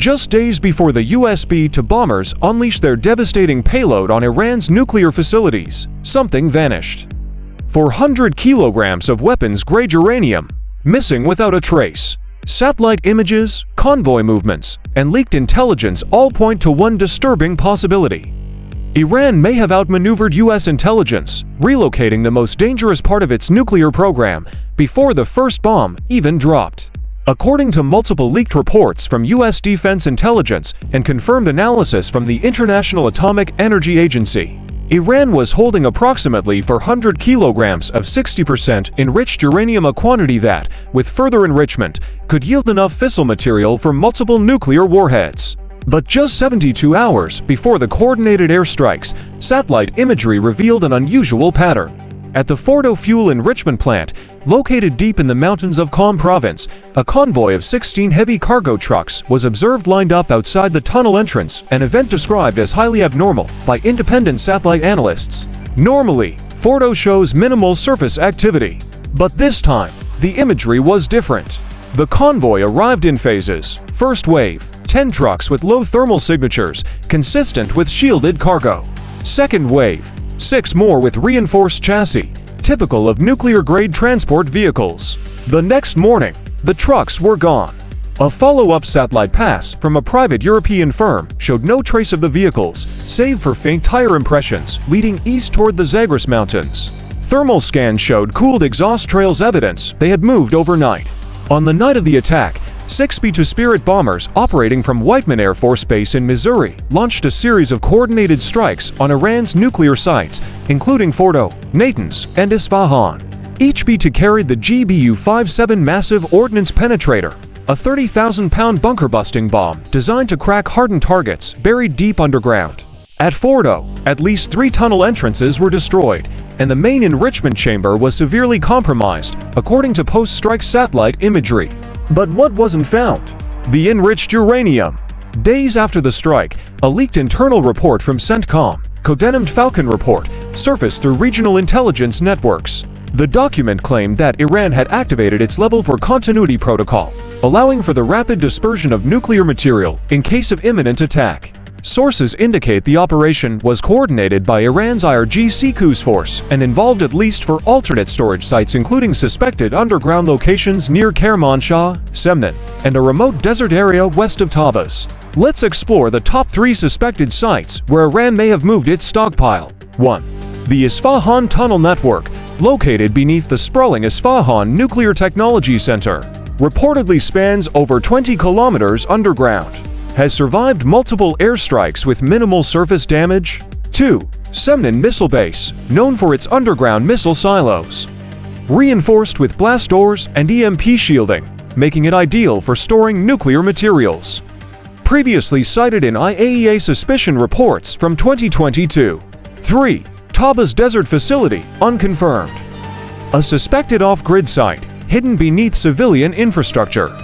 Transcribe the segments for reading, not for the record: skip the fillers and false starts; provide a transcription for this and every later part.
Just days before the USB-2 bombers unleashed their devastating payload on Iran's nuclear facilities, something vanished. 400 kilograms of weapons-grade uranium, missing without a trace. Satellite images, convoy movements, and leaked intelligence all point to one disturbing possibility. Iran may have outmaneuvered U.S. intelligence, relocating the most dangerous part of its nuclear program before the first bomb even dropped. According to multiple leaked reports from U.S. Defense Intelligence and confirmed analysis from the International Atomic Energy Agency, Iran was holding approximately 400 kilograms of 60% enriched uranium, a quantity that, with further enrichment, could yield enough fissile material for multiple nuclear warheads. But just 72 hours before the coordinated airstrikes, satellite imagery revealed an unusual pattern. At the Fordo fuel enrichment plant, located deep in the mountains of Qom province, a convoy of 16 heavy cargo trucks was observed lined up outside the tunnel entrance, an event described as highly abnormal by independent satellite analysts. Normally, Fordo shows minimal surface activity. But this time, the imagery was different. The convoy arrived in phases. First wave, 10 trucks with low thermal signatures, consistent with shielded cargo. Second wave, 6 more with reinforced chassis, typical of nuclear-grade transport vehicles. The next morning, the trucks were gone. A follow-up satellite pass from a private European firm showed no trace of the vehicles, save for faint tire impressions leading east toward the Zagros Mountains. Thermal scans showed cooled exhaust trails, evidence they had moved overnight. On the night of the attack, 6 B-2 Spirit bombers operating from Whiteman Air Force Base in Missouri launched a series of coordinated strikes on Iran's nuclear sites, including Fordo, Natanz, and Isfahan. Each B-2 carried the GBU-57 massive ordnance penetrator, a 30,000-pound bunker-busting bomb designed to crack hardened targets buried deep underground. At Fordo, at least 3 tunnel entrances were destroyed, and the main enrichment chamber was severely compromised, according to post-strike satellite imagery. But what wasn't found? The enriched uranium. Days after the strike, a leaked internal report from CENTCOM, codenamed Falcon Report, surfaced through regional intelligence networks. The document claimed that Iran had activated its level 4 continuity protocol, allowing for the rapid dispersion of nuclear material in case of imminent attack. Sources indicate the operation was coordinated by Iran's IRGC Quds Force and involved at least 4 alternate storage sites, including suspected underground locations near Kermanshah, Semnan, and a remote desert area west of Tabriz. Let's explore the top 3 suspected sites where Iran may have moved its stockpile. 1. The Isfahan Tunnel Network, located beneath the sprawling Isfahan Nuclear Technology Center, reportedly spans over 20 kilometers underground. Has survived multiple airstrikes with minimal surface damage. 2. Semnan Missile Base, known for its underground missile silos. Reinforced with blast doors and EMP shielding, making it ideal for storing nuclear materials. Previously cited in IAEA suspicion reports from 2022. 3. Tabriz Desert Facility, unconfirmed. A suspected off-grid site, hidden beneath civilian infrastructure.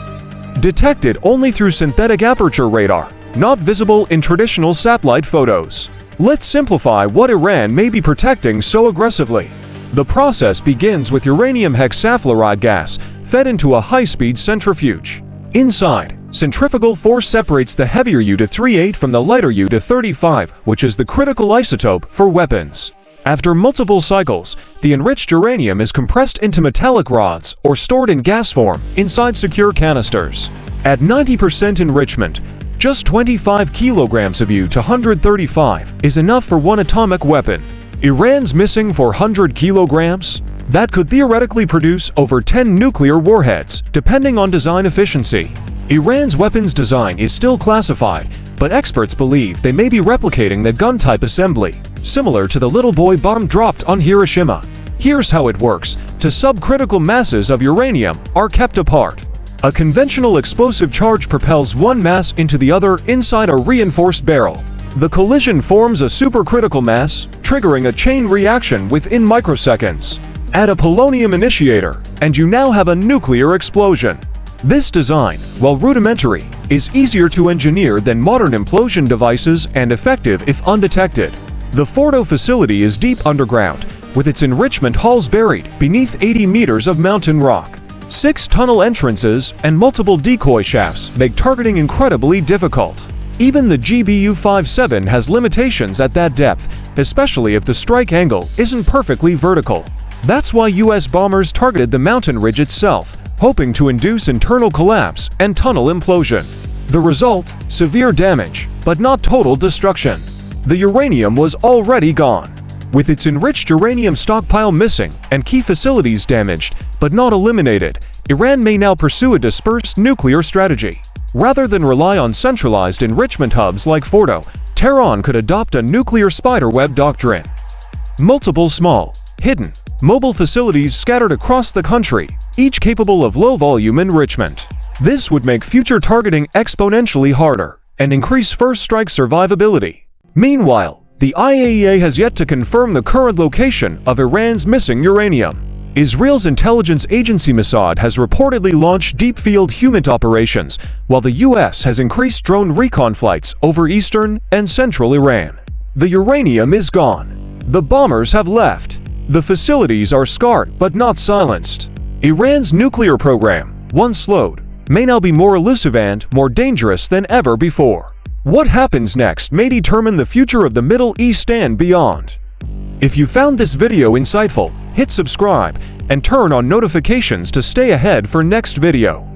Detected only through synthetic aperture radar, not visible in traditional satellite photos. Let's simplify what Iran may be protecting so aggressively. The process begins with uranium hexafluoride gas fed into a high-speed centrifuge. Inside, centrifugal force separates the heavier U-38 from the lighter U-35, which is the critical isotope for weapons. After multiple cycles, the enriched uranium is compressed into metallic rods or stored in gas form inside secure canisters. At 90% enrichment, just 25 kilograms of U-135 is enough for one atomic weapon. Iran's missing 400 kilograms? That could theoretically produce over 10 nuclear warheads, depending on design efficiency. Iran's weapons design is still classified, but experts believe they may be replicating the gun-type assembly, similar to the little boy bomb dropped on Hiroshima. Here's how it works. 2 subcritical masses of uranium are kept apart. A conventional explosive charge propels one mass into the other inside a reinforced barrel. The collision forms a supercritical mass, triggering a chain reaction within microseconds. Add a polonium initiator, and you now have a nuclear explosion. This design, while rudimentary, is easier to engineer than modern implosion devices and effective if undetected. The Fordo facility is deep underground, with its enrichment halls buried beneath 80 meters of mountain rock. 6 tunnel entrances and multiple decoy shafts make targeting incredibly difficult. Even the GBU-57 has limitations at that depth, especially if the strike angle isn't perfectly vertical. That's why US bombers targeted the mountain ridge itself, hoping to induce internal collapse and tunnel implosion. The result? Severe damage, but not total destruction. The uranium was already gone. With its enriched uranium stockpile missing and key facilities damaged, but not eliminated, Iran may now pursue a dispersed nuclear strategy. Rather than rely on centralized enrichment hubs like Fordo, Tehran could adopt a nuclear spiderweb doctrine. Multiple small, hidden, mobile facilities scattered across the country, each capable of low-volume enrichment. This would make future targeting exponentially harder and increase first strike survivability. Meanwhile, the IAEA has yet to confirm the current location of Iran's missing uranium. Israel's intelligence agency Mossad has reportedly launched deep-field HUMINT operations, while the US has increased drone recon flights over eastern and central Iran. The uranium is gone. The bombers have left. The facilities are scarred but not silenced. Iran's nuclear program, once slowed, may now be more elusive and more dangerous than ever before. What happens next may determine the future of the Middle East and beyond. If you found this video insightful, hit subscribe and turn on notifications to stay ahead for next video.